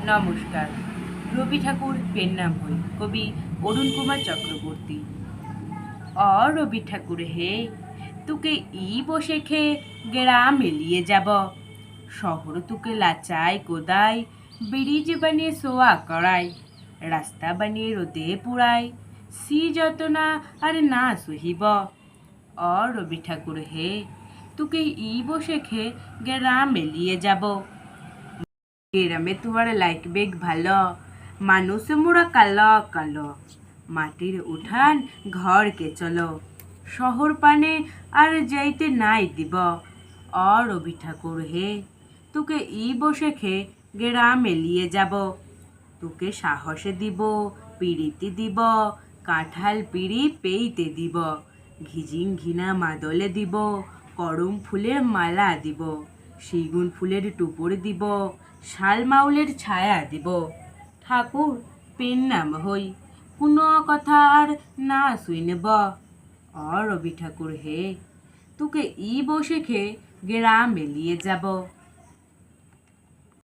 নমস্কার। রবি ঠাকুর পেন নাম হই, কবি অরুণ কুমার চক্রবর্তী। রবি ঠাকুর হে, তোকে ই বসে খেয়ে গ্রাম এলিয়ে যাব। শহর তোকে লাচাই কোদাই, ব্রিজ বানিয়ে সোয়া করাই, রাস্তা বানিয়ে রোদে পুরাই, সি যতনা আর না সহিব। রবি ঠাকুর হে, তোকে ই বসে খেয়ে গ্রাম এলিয়ে যাব। গ্রামে তোমার লাইক বেগ ভালো, মানুষ মোরা কালো কালো, মাটির উঠান ঘরকে চলো, শহর পানে আর যাইতে নাই দিব। রবি ঠাকুর হে, তোকে ই বসে খেয়ে গ্রাম এলিয়ে যাব। তোকে সাহসে দিব, পিড়িতে দিব, কাঁঠাল পিড়ি পেইতে দিব, ঘিজিং ঘিনা মাদলে দিব, করম ফুলের মালা দিব, সেগুন ফুলের টুপুর দিব, শাল মাউলের ছায়া দিব। ঠাকুর পেন নাম হই, কোনো কথা আর না শুনব। রবি ঠাকুর হে, তোকে ই বসে খেয়ে গ্রাম এলিয়ে যাব।